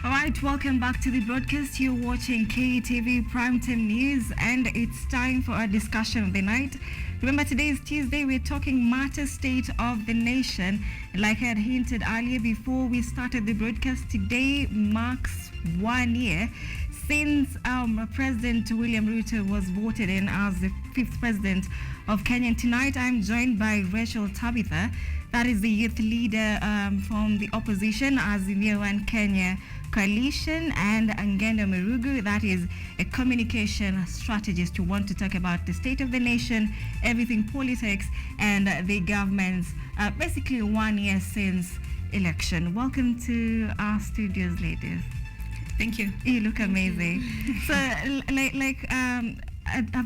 All right, welcome back to the broadcast. You're watching KUTV Primetime News, and it's time for our discussion of the night. Remember, today is Tuesday. We're talking matter state of the nation. Like I had hinted earlier before we started the broadcast, today marks 1 year since President William Ruto was voted in as the 5th president of Kenya. And tonight I'm joined by Rachel Tabitha, that is the youth leader from the opposition, Azimio and Kenya Coalition, and Angenda Murugu, that is a communication strategist who want to talk about the state of the nation, everything politics, and the government's basically 1 year since election. Welcome to our studios, ladies. Thank you. You look amazing. So, I've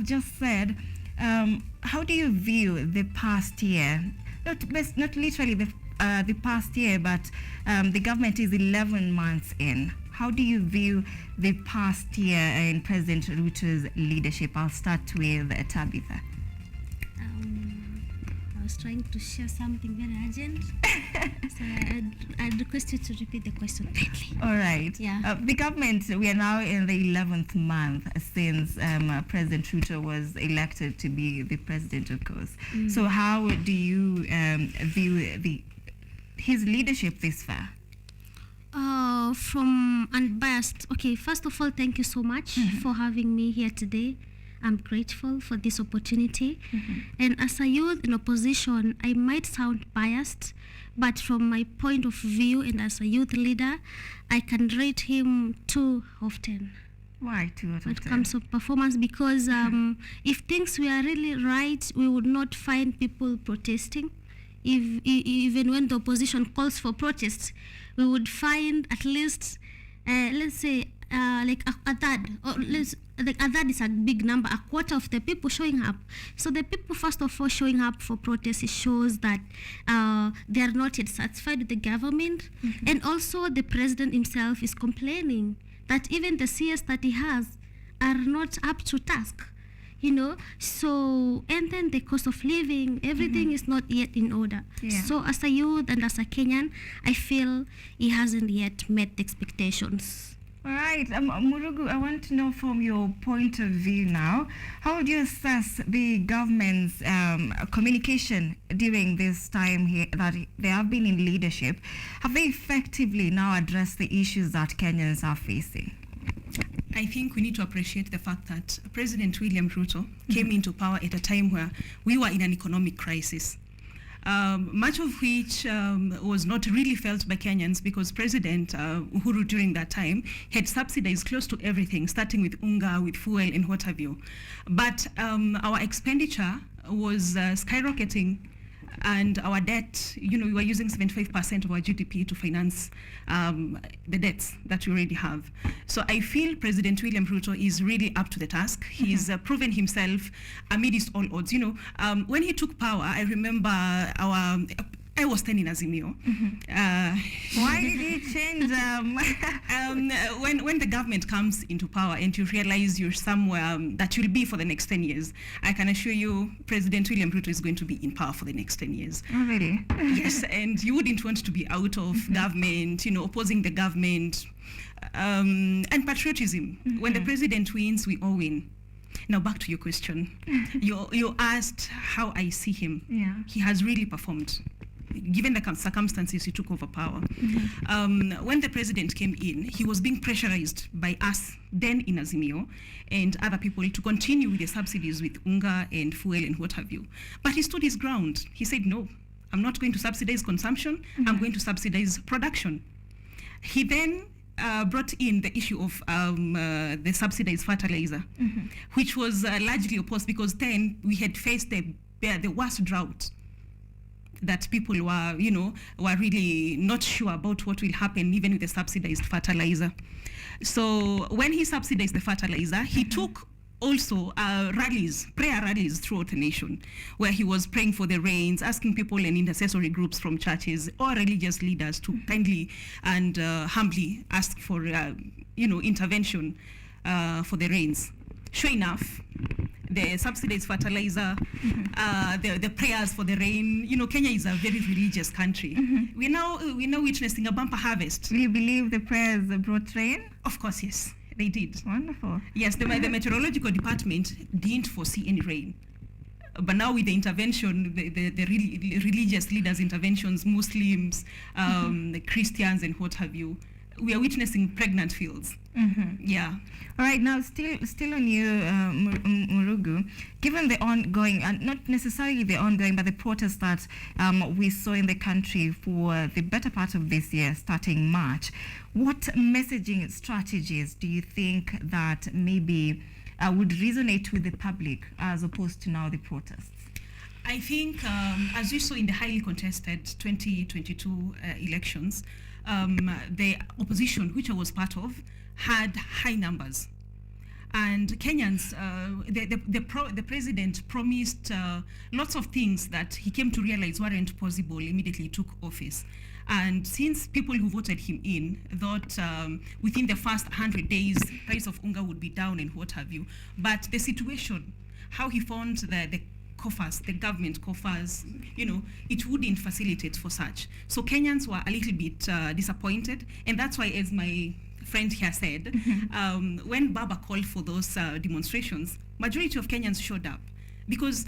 just said, how do you view the past year? Not literally the past year, but the government is 11 months in. How do you view the past year in President Ruto's leadership? I'll start with Tabitha. I was trying to share something very urgent, so I'd request you to repeat the question kindly. All right. Yeah. The government, we are now in the 11th month since President Ruto was elected to be the president, of course. So how do you view his leadership this far? From unbiased. Okay, first of all, thank you so much for having me here today. I'm grateful for this opportunity. And as a youth in opposition, I might sound biased, but from my point of view and as a youth leader, I can rate him 2 out of 10. Why 2 out of 10? When it comes to performance, because if things were really right, we would not find people protesting. Even when the opposition calls for protests, we would find at least, let's say, like a third, or like a third is a big number, a quarter of the people showing up. So the people, first of all, showing up for protests, it shows that they are not yet satisfied with the government. And also the president himself is complaining that even the CS that he has are not up to task. So, and then the cost of living, everything is not yet in order. Yeah. So as a youth and as a Kenyan, I feel he hasn't yet met the expectations. All right, Murugu, I want to know from your point of view now, how would you assess the government's communication during this time here that they have been in leadership? Have they effectively now addressed the issues that Kenyans are facing? I think we need to appreciate the fact that President William Ruto came into power at a time where we were in an economic crisis. Much of which was not really felt by Kenyans, because President Uhuru during that time had subsidized close to everything, starting with unga, with fuel and what have you. But our expenditure was skyrocketing, and our debt, we were using 75% of our GDP to finance the debts that we already have. So I feel President William Ruto is really up to the task. He's proven himself amidst all odds. When he took power, I remember I was 10 in Azimio. Why did he change? When the government comes into power and you realize you're somewhere that you'll be for the next 10 years, I can assure you President William Ruto is going to be in power for the next 10 years. Oh, really? Yes, and you wouldn't want to be out of government, opposing the government. And patriotism. When the president wins, we all win. Now back to your question. You asked how I see him. Yeah. He has really performed, given the circumstances he took over power. When the president came in, he was being pressurized by us then in Azimio and other people to continue with the subsidies with unga and fuel and what have you. But he stood his ground. He said, no, I'm not going to subsidize consumption. I'm going to subsidize production. He then brought in the issue of the subsidized fertilizer, which was largely opposed, because then we had faced the worst drought that people were really not sure about what will happen even with the subsidized fertilizer. So when he subsidized the fertilizer, he took also prayer rallies throughout the nation, where he was praying for the rains, asking people and intercessory groups from churches or religious leaders to kindly and humbly ask for intervention for the rains. Sure enough, the subsidized fertilizer, the prayers for the rain. You know, Kenya is a very religious country. We're now witnessing a bumper harvest. Do you believe the prayers brought rain? Of course, yes, they did. Wonderful. Yes, the meteorological department didn't foresee any rain. But now with the intervention, the religious leaders' interventions, Muslims, the Christians and what have you, we are witnessing pregnant fields. Yeah. All right, now still on you, Murugu, given the ongoing, and not necessarily the ongoing, but the protests that we saw in the country for the better part of this year, starting March, what messaging strategies do you think that maybe would resonate with the public as opposed to now the protests? I think, as we saw in the highly contested 2022 elections, the opposition, which I was part of, had high numbers. And Kenyans, the president promised lots of things that he came to realize weren't possible immediately he took office. And since people who voted him in thought within the first 100 days, price of unga would be down and what have you. But the situation, how he found the coffers, the government coffers, you know, it wouldn't facilitate for such. So Kenyans were a little bit disappointed. And that's why, as my friend here said, when Baba called for those demonstrations, majority of Kenyans showed up. Because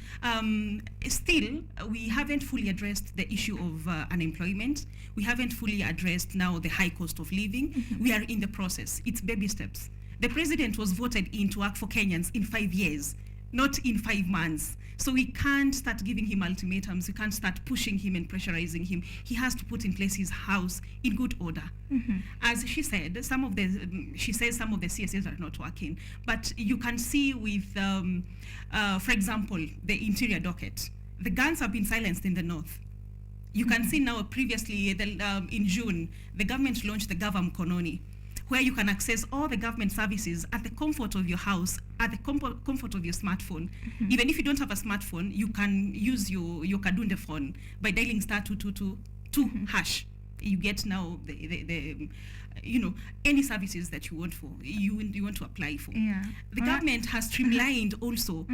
still, we haven't fully addressed the issue of unemployment. We haven't fully addressed now the high cost of living. We are in the process. It's baby steps. The president was voted in to work for Kenyans in 5 years, not in 5 months. So we can't start giving him ultimatums. We can't start pushing him and pressurizing him. He has to put in place his house in good order. As she said, she says some of the CSAs are not working. But you can see with, for example, the interior docket. The guns have been silenced in the north. You can see now previously, in June, the government launched the Gava Mkononi, where you can access all the government services at the comfort of your house, at the comfort of your smartphone. Even if you don't have a smartphone, you can use your Kadunde phone by dialing *222 hash. You get now the any services that you want to apply for. Yeah. The government has streamlined also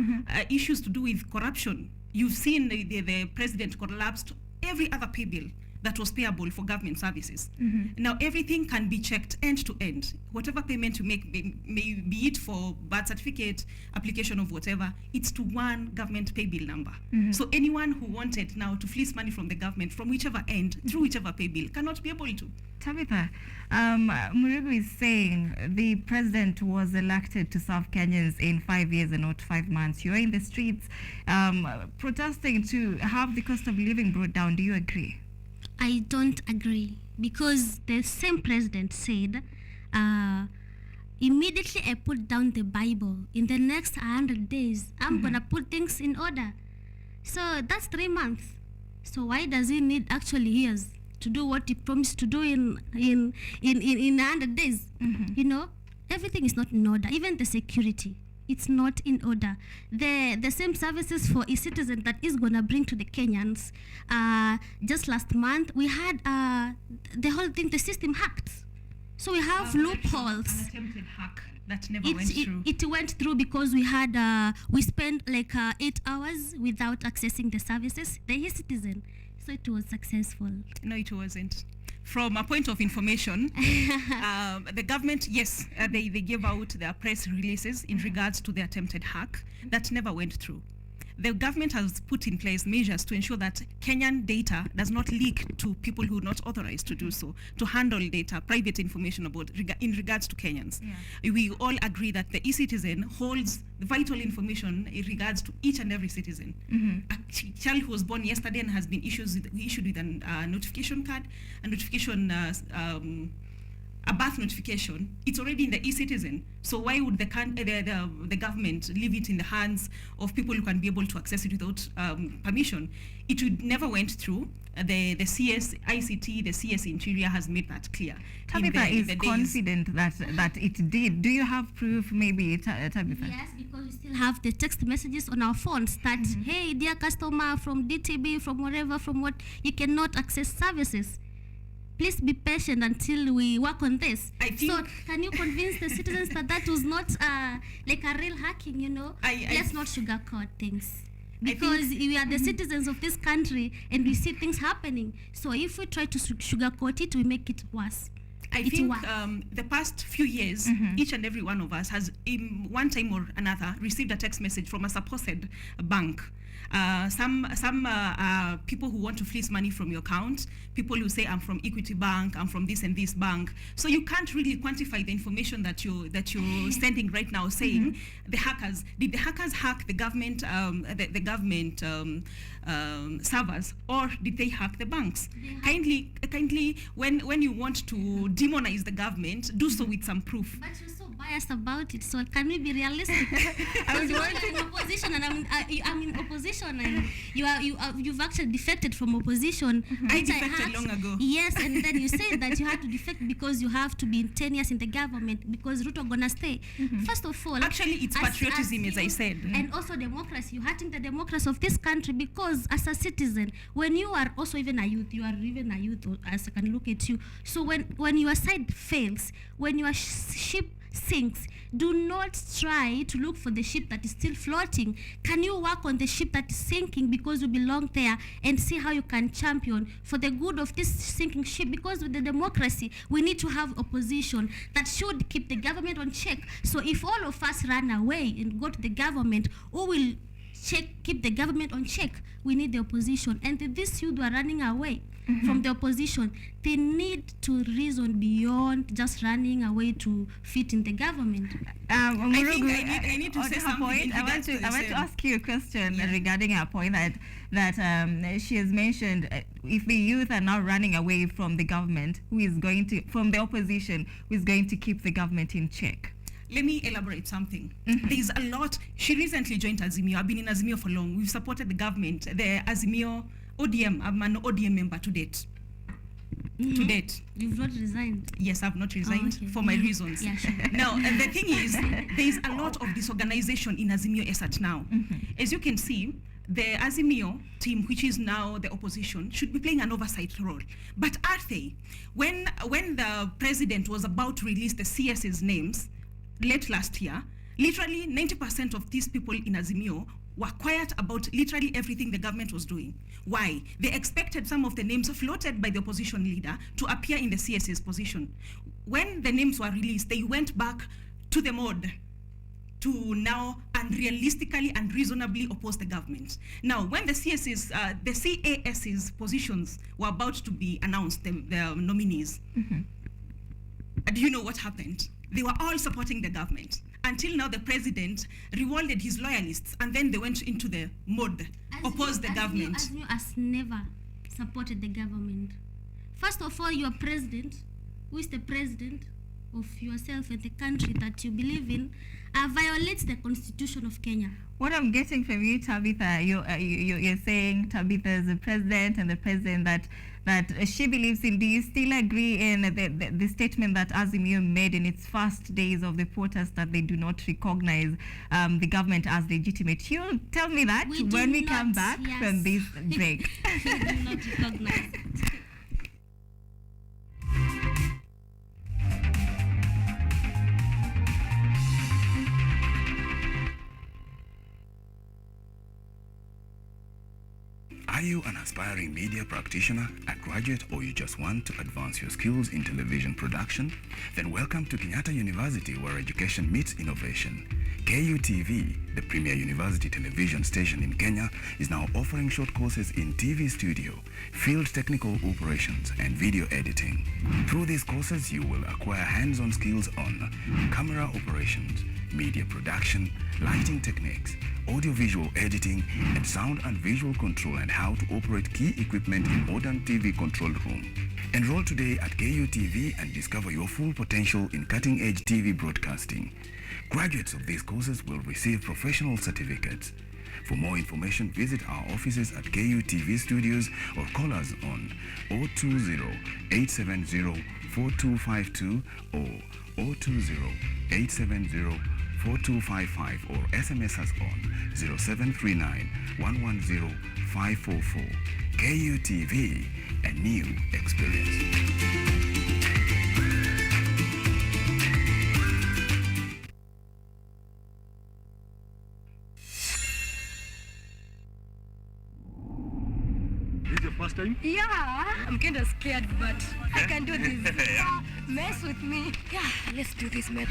issues to do with corruption. You've seen the president collapsed every other pay bill that was payable for government services. Now everything can be checked end to end. Whatever payment you make, may be it for birth certificate, application of whatever, it's to one government pay bill number. So anyone who wanted now to fleece money from the government from whichever end, through whichever pay bill, cannot be able to. Tabitha, Murugu is saying the president was elected to serve Kenyans in 5 years and not 5 months. You're in the streets protesting to have the cost of living brought down. Do you agree? I don't agree, because the same president said, immediately I put down the Bible. In the next 100 days, I'm going to put things in order. So that's 3 months. So why does he need actually years to do what he promised to do in 100 days? You know, everything is not in order, even the security. It's not in order. The same services for a citizen that is going to bring to the Kenyans. Just last month, we had the whole thing, the system hacked. So we have loopholes. An attempted hack that never went through. It went through because we spent like 8 hours without accessing the services, the e-citizen. So it was successful. No, it wasn't. From a point of information, the government, yes, they gave out their press releases in regards to the attempted hack that never went through. The government has put in place measures to ensure that Kenyan data does not leak to people who are not authorized to do so, to handle data, private information about in regards to Kenyans. Yeah. We all agree that the e-citizen holds vital information in regards to each and every citizen. A child who was born yesterday and has been issued with a notification card, a notification, a birth notification, it's already in the e-citizen. So why would the government leave it in the hands of people who can be able to access it without permission? It would never went through. The CS ICT, the CS Interior has made that clear. Tabitha is confident that it did. Do you have proof, maybe, Tabitha? Yes, because we still have the text messages on our phones that, hey, dear customer from DTB, from whatever, from what, you cannot access services. please be patient until we work on this. So can you convince the citizens that was not like a real hacking, Let's not sugarcoat things. Because we are the citizens of this country and we see things happening. So if we try to sugarcoat it, we make it worse. I think the past few years, each and every one of us has, in one time or another, received a text message from a supposed bank. Some people who want to fleece money from your account, people who say, I'm from Equity Bank, I'm from this and this bank. So you can't really quantify the information that you're sending right now, saying did the hackers hack the government servers, or did they hack the banks? Kindly, when you want to demonize the government, do so with some proof. But you're so biased about it, so can we be realistic? Because you're in opposition and I'm in opposition, and you've actually defected from opposition. I defected long ago. Yes, and then you say that you had to defect because you have to be 10 years in the government because Ruto gonna stay. First of all, actually it's patriotism, as I said, and also democracy. You're hurting the democracy of this country because as a citizen, when you are also even a youth, as I can look at you. So when your side fails, when your ship sinks, do not try to look for the ship that is still floating. Can you work on the ship that is sinking because you belong there, and see how you can champion for the good of this sinking ship? Because with the democracy, we need to have opposition that should keep the government on check. So if all of us run away and go to the government, who will keep the government on check? We need the opposition. And these youth are running away from the opposition. They need to reason beyond just running away to fit in the government. Murugu, I need to say something. I want to ask you a question regarding her point that she has mentioned. If the youth are now running away from the government, from the opposition, who is going to keep the government in check? Let me elaborate something. There's a lot. She recently joined Azimio. I've been in Azimio for long. We've supported the government. The Azimio ODM, I'm an ODM member to date. To date. You've not resigned? Yes, I've not resigned for my reasons. Yeah, sure. Now, the thing is, there's a lot of disorganization in Azimio as at now. As you can see, the Azimio team, which is now the opposition, should be playing an oversight role. But are they? When the president was about to release the CS's names, late last year, literally 90% of these people in Azimio were quiet about literally everything the government was doing. Why? They expected some of the names floated by the opposition leader to appear in the CS's position. When the names were released, they went back to the mode to now unrealistically and reasonably oppose the government. Now, when the CAS's positions were about to be announced, the nominees, do you know what happened? They were all supporting the government. Until now, the president rewarded his loyalists, and then they went into the mode, opposed the government. Azimio has never supported the government. First of all, your president, who is the president of yourself and the country that you believe in, violates the constitution of Kenya. What I'm getting from you, Tabitha, you're saying Tabitha is the president, and the president that she believes in. Do you still agree in the statement that Azimio made in its first days of the protest, that they do not recognize the government as legitimate? You'll tell me that when we come back from this break. We do not recognize it. Are you an aspiring media practitioner, a graduate, or you just want to advance your skills in television production? Then welcome to Kenyatta University, where education meets innovation. KUTV, the premier university television station in Kenya, is now offering short courses in TV studio, field technical operations, and video editing. Through these courses, you will acquire hands-on skills on camera operations, media production, lighting techniques, audio-visual editing, and sound and visual control, and how to operate key equipment in modern TV control room. Enroll today at KUTV and discover your full potential in cutting-edge TV broadcasting. Graduates of these courses will receive professional certificates. For more information, visit our offices at KUTV Studios or call us on 020-870-4252 or 020-870-4252. 4255 or SMS us on 0739 110 544. KUTV, a new experience. First time? Yeah, I'm kind of scared, but I can do this. Yeah. Mess with me. Yeah, let's do this, man.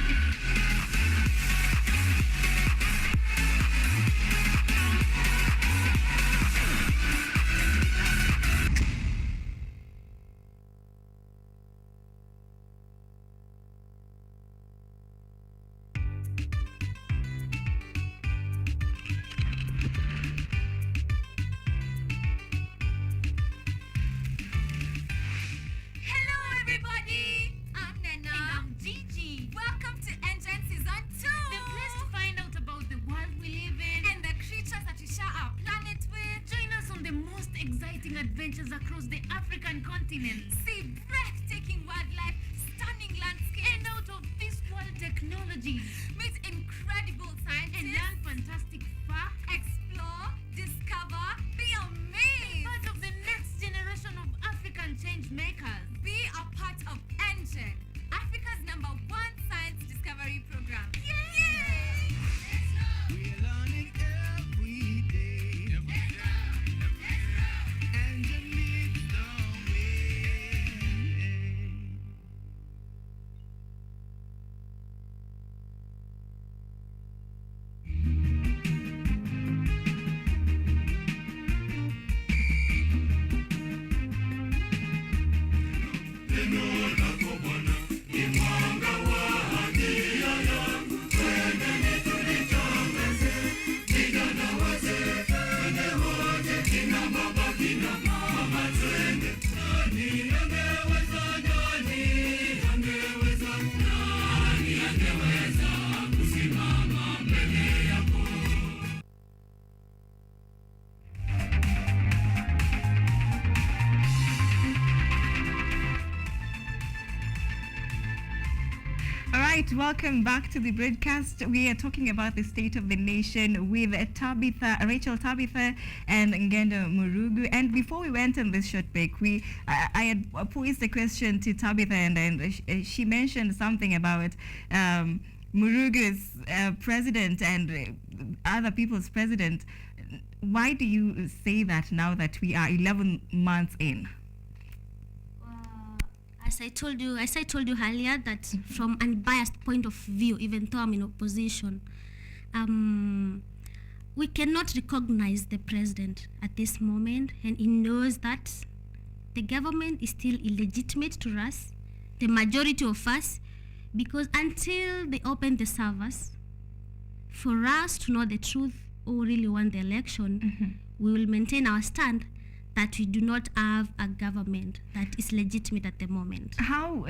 Adventures across the African continent. See breathtaking wildlife, stunning landscapes, and out of this world technology. Meet incredible scientists and learn fantastic facts. Explore, discover, be amazed. Part of the next generation of African change makers. Be a part of Engine, Africa's #1 science discovery program. Yay! We're learning every day. Welcome back to the broadcast. We are talking about the state of the nation with Tabitha and Ngendo Murugu. And before we went on this short break, I had posed a question to Tabitha, and she mentioned something about Murugu's president and other people's president. Why do you say that now that we are 11 months in? As I told you earlier, that from unbiased point of view, even though I'm in opposition, we cannot recognize the president at this moment, and he knows that the government is still illegitimate to us, the majority of us, because until they open the servers, for us to know the truth or really want the election, we will maintain our stand that we do not have a government that is legitimate at the moment. How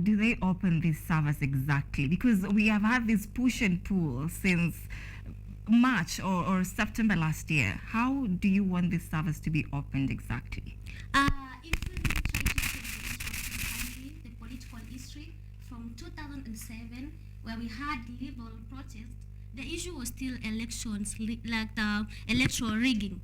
do they open these servers exactly? Because we have had this push and pull since March or September last year. How do you want these servers to be opened exactly? If we try to take the country, the political history from 2007, where we had liberal protests, the issue was still elections, like the electoral rigging.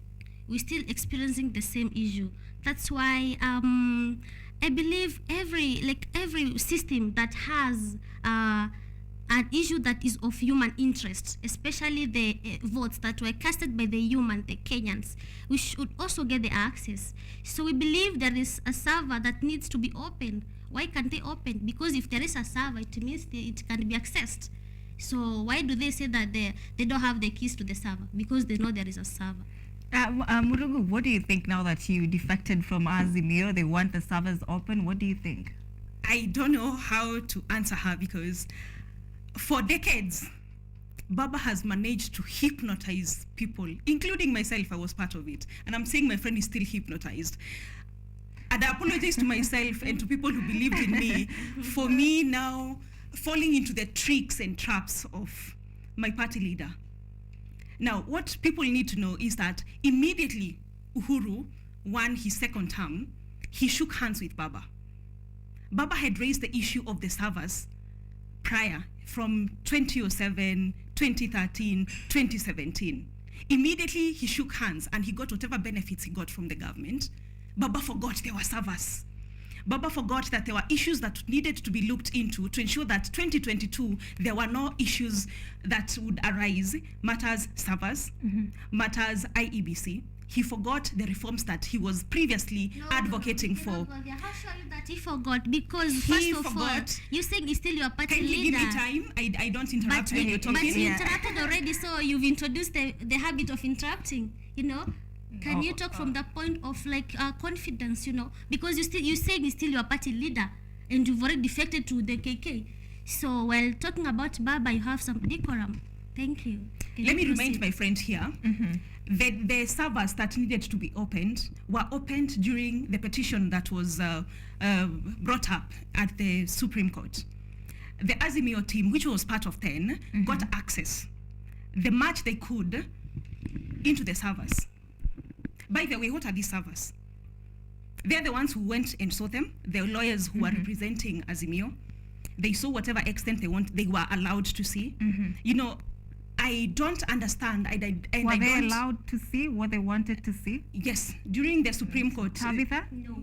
We're still experiencing the same issue. That's why I believe every system that has an issue that is of human interest, especially the votes that were casted by the Kenyans, we should also get the access. So we believe there is a server that needs to be opened. Why can't they open? Because if there is a server, it means it can be accessed. So why do they say that they don't have the keys to the server? Because they know there is a server. Murugu, what do you think now that you defected from Azimio? They want the servers open. What do you think? I don't know how to answer her, because for decades, Baba has managed to hypnotize people, including myself. I was part of it. And I'm saying my friend is still hypnotized. And I apologize to myself and to people who believed in me for me now falling into the tricks and traps of my party leader. Now, what people need to know is that immediately Uhuru won his second term, he shook hands with Baba. Baba had raised the issue of the servers prior, from 2007, 2013, 2017. Immediately he shook hands and he got whatever benefits he got from the government. Baba forgot there were servers. Baba forgot that there were issues that needed to be looked into to ensure that 2022 there were no issues that would arise. Matters servers, matters IEBC. He forgot the reforms that he was previously advocating for. How sure are you that he forgot? Because He first of all, forgot. you saying he's still your party Can you leader. give me time? I don't interrupt when you're But talking. you interrupted already, so you've introduced the habit of interrupting, you know. Can you talk from the point of like confidence, you know, because you said he's still your party leader and you've already defected to the KK. So while talking about Baba, you have some decorum. Thank you. Let me remind my friend here that the servers that needed to be opened were opened during the petition that was brought up at the Supreme Court. The Azimio team, which was part of 10, got access the much they could into the servers. By the way, what are these servers? They're the ones who went and saw them, the lawyers who were representing Azimio. They saw whatever extent they were allowed to see. You know, I don't understand. Were they allowed to see what they wanted to see? Yes, during the Supreme Court. Tabitha? No.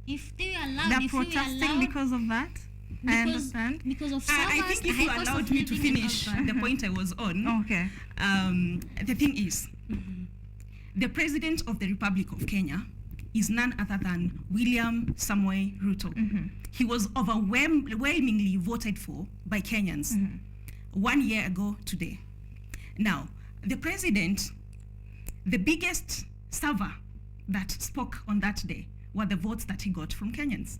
If they were allowed, They're if we protesting allowed, because of that? I understand. because of servers, I think if you high cost allowed of me to living and finish all that. the point I was on, Okay. the thing is, the President of the Republic of Kenya is none other than William Samoei Ruto. He was overwhelmingly voted for by Kenyans 1 year ago today. Now, the President, the biggest server that spoke on that day were the votes that he got from Kenyans.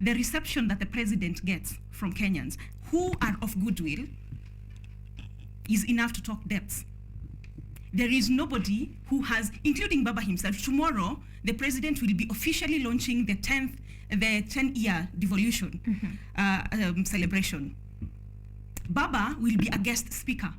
The reception that the President gets from Kenyans who are of goodwill is enough to talk depths. There is nobody who has, including Baba himself. Tomorrow, the President will be officially launching the 10-year devolution celebration. Baba will be a guest speaker.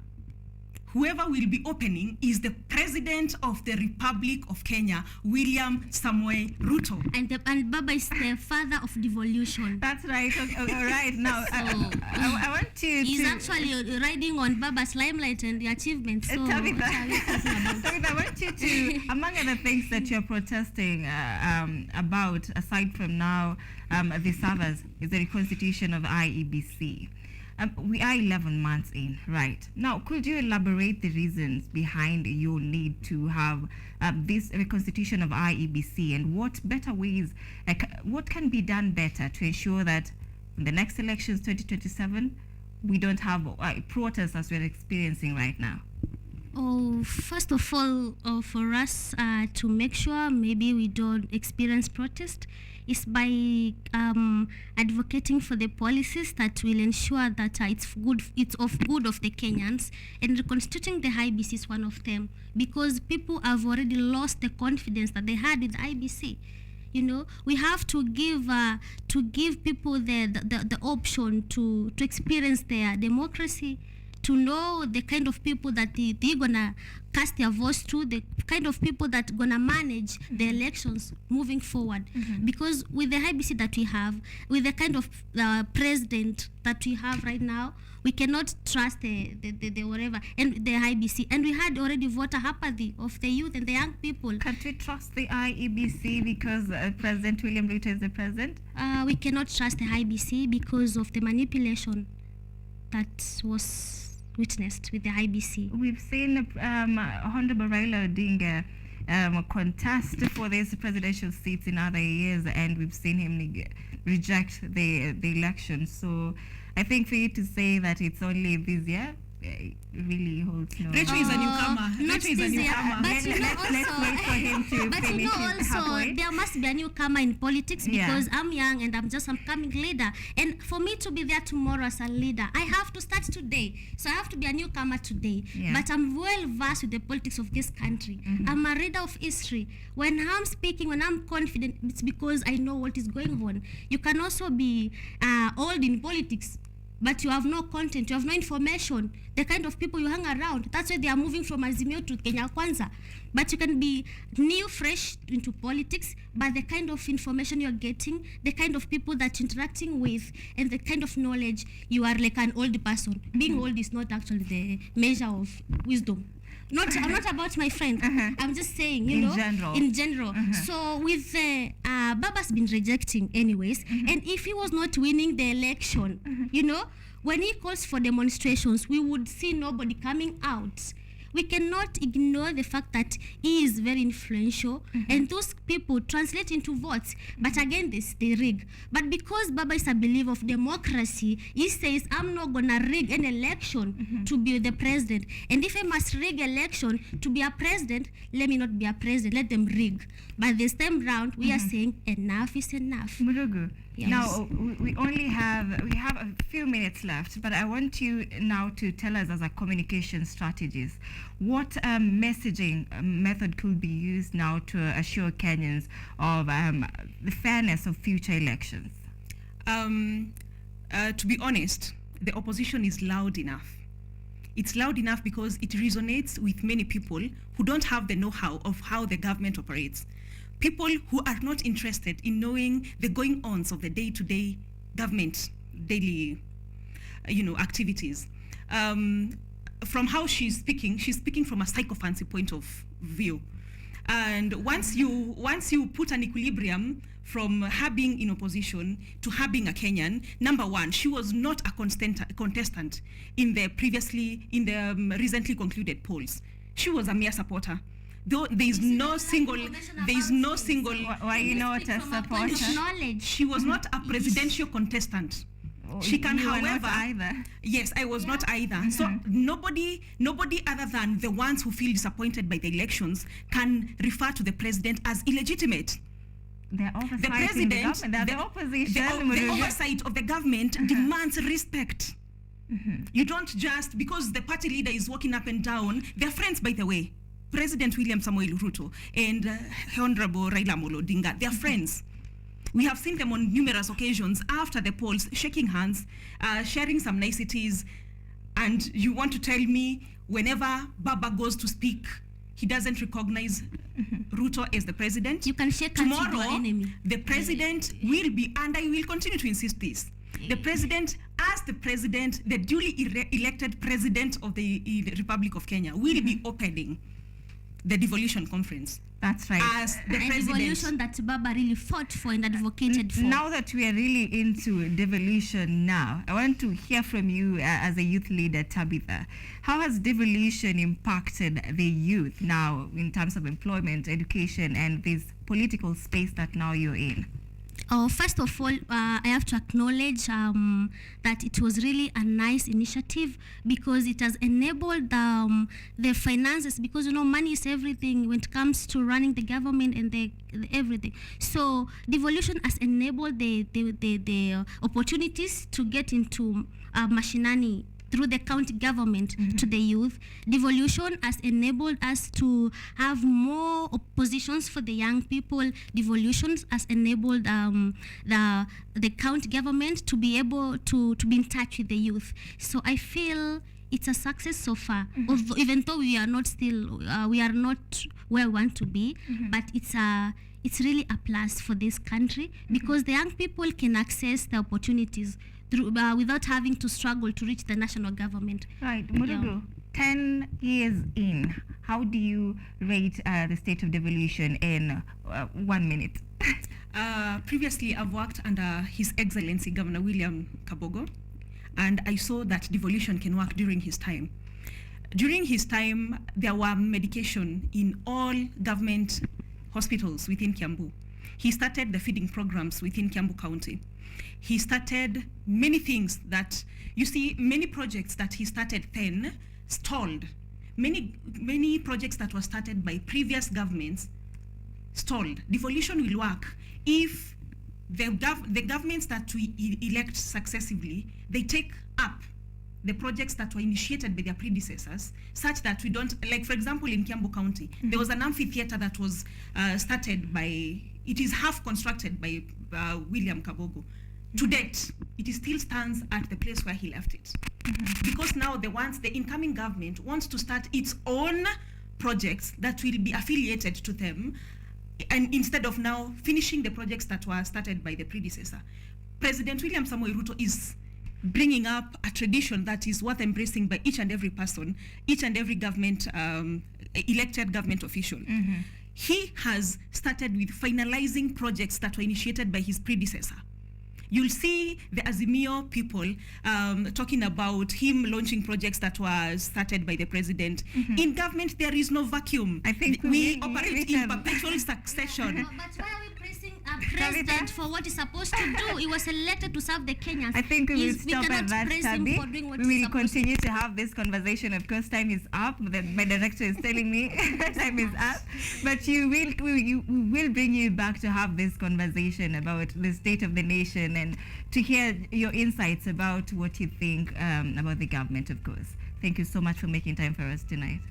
Whoever will be opening is the President of the Republic of Kenya, William Samoei Ruto. And Baba is the father of devolution. That's right. All right. Now, I want you He's to... actually riding on Baba's limelight and the achievements. So Tabitha, what are you talking about? Tabitha, I want you to, among other things that you're protesting about, aside from now the servers, is the reconstitution of IEBC. We are 11 months in, right? Now, could you elaborate the reasons behind your need to have this reconstitution of IEBC, and what better ways, what can be done better to ensure that in the next elections, 2027, we don't have protests as we're experiencing right now? Oh, first of all, for us to make sure maybe we don't experience protest is by advocating for the policies that will ensure that it's of good of the Kenyans, and reconstituting the IEBC is one of them, because people have already lost the confidence that they had with the IEBC. You know, we have to give people the option to experience their democracy, to know the kind of people that they're gonna cast their voice to, the kind of people that gonna manage the elections moving forward. Because with the IEBC that we have, with the kind of president that we have right now, we cannot trust the whatever and the IEBC. And we had already voter apathy of the youth and the young people. Can't we trust the IEBC because President William Ruto is the president? We cannot trust the IEBC because of the manipulation that was witnessed with the IEBC. We've seen Honorable Raila Odinga contest for these presidential seats in other years, and we've seen him reject the election. So I think for you to say that it's only this year, it really holds no. Rachel is a newcomer. Not Rachel is a this year, newcomer. but you know Let's also- wait for him to But you finish know his also halfway. there must be a newcomer in politics, Yeah. because I'm young and I'm just a coming leader. And for me to be there tomorrow as a leader, I have to start today. So I have to be a newcomer today. Yeah. But I'm well versed with the politics of this country. I'm a reader of history. When I'm speaking, when I'm confident, it's because I know what is going on. You can also be old in politics but you have no content, you have no information, the kind of people you hang around. That's why they are moving from Azimio to Kenya Kwanza. But you can be new, fresh into politics, but the kind of information you're getting, the kind of people that you're interacting with, and the kind of knowledge, you are like an old person. Being old is not actually the measure of wisdom. I'm not about my friend. I'm just saying, you know, in general. So with Baba's been rejecting anyways, and if he was not winning the election, you know, when he calls for demonstrations, we would see nobody coming out. We cannot ignore the fact that he is very influential, and those people translate into votes. But again, they rig. But because Baba is a believer of democracy, he says, I'm not gonna rig an election to be the president. And if I must rig election to be a president, let me not be a president. Let them rig. But this time round, we are saying enough is enough. Murugu. Yes. Now we have a few minutes left, but I want you now to tell us, as a communication strategist, what messaging method could be used now to assure Kenyans of the fairness of future elections. To be honest, the opposition is loud enough. It's loud enough because it resonates with many people who don't have the know-how of how the government operates. People who are not interested in knowing the going-ons of the day-to-day government, daily, activities. From how she's speaking from a psychophancy point of view. And once you put an equilibrium from her being in opposition to her being a Kenyan, number one, she was not a contestant in the recently concluded polls. She was a mere supporter. Though there is no single. Why you not a supporter? She was not a presidential contestant. She can, you however, were not either. Yes, I was not either. So nobody other than the ones who feel disappointed by the elections can refer to the president as illegitimate. They're The president, the government. They're the opposition. The oversight of the government demands respect. You don't just, because the party leader is walking up and down, they're friends, by the way. President William Ruto and Honorable Raila Amolo Odinga, they're friends. We have seen them on numerous occasions after the polls, shaking hands, sharing some niceties. And you want to tell me whenever Baba goes to speak, he doesn't recognize Ruto as the president? You can shake hands with your Tomorrow, enemy. the president will be, and I will continue to insist this, the president, as the president, the duly elected president of the Republic of Kenya, will be opening the Devolution conference. That's right. As the An president. evolution that Baba really fought for and advocated for. Now that we are really into devolution now, I want to hear from you as a youth leader, Tabitha. How has devolution impacted the youth now in terms of employment, education, and this political space that now you're in? First of all, I have to acknowledge that it was really a nice initiative because it has enabled the finances, because money is everything when it comes to running the government and the everything. So devolution has enabled the opportunities to get into mashinani through the county government to the youth. Devolution has enabled us to have more positions for the young people. Devolution has enabled the county government to be able to be in touch with the youth. So I feel it's a success so far. Although, even though we are not where we want to be, but it's really a plus for this country because the young people can access the opportunities through, without having to struggle to reach the national government. Right, Murugu, 10 years in, how do you rate the state of devolution in 1 minute? Previously, I've worked under His Excellency Governor William Kabogo, and I saw that devolution can work during his time. During his time, there were medication in all government hospitals within Kiambu. He started the feeding programs within Kiambu County. He started many things that, you see, many projects that he started then stalled. Many projects that were started by previous governments stalled. Devolution will work if the governments that we elect successively, they take up the projects that were initiated by their predecessors, such that we don't, like for example in Kiambu County, there was an amphitheater that was started by, it is half constructed by William Kabogo. To date, it still stands at the place where he left it. Because now the incoming government wants to start its own projects that will be affiliated to them, and instead of now finishing the projects that were started by the predecessor. President William Ruto is bringing up a tradition that is worth embracing by each and every person, each and every government, elected government official. He has started with finalizing projects that were initiated by his predecessor. You'll see the Azimio people talking about him launching projects that were started by the president. In government, there is no vacuum. I think we operate in perpetual succession. But why are we praising a president for what he's supposed to do? He was elected to serve the Kenyans. I think we will We stop at cannot that, praise him Tabi. for doing what We he's will supposed to continue to have this conversation. Of course, time is up. My director is telling me time is up. But we will bring you back to have this conversation about the state of the nation and to hear your insights about what you think about the government, of course. Thank you so much for making time for us tonight.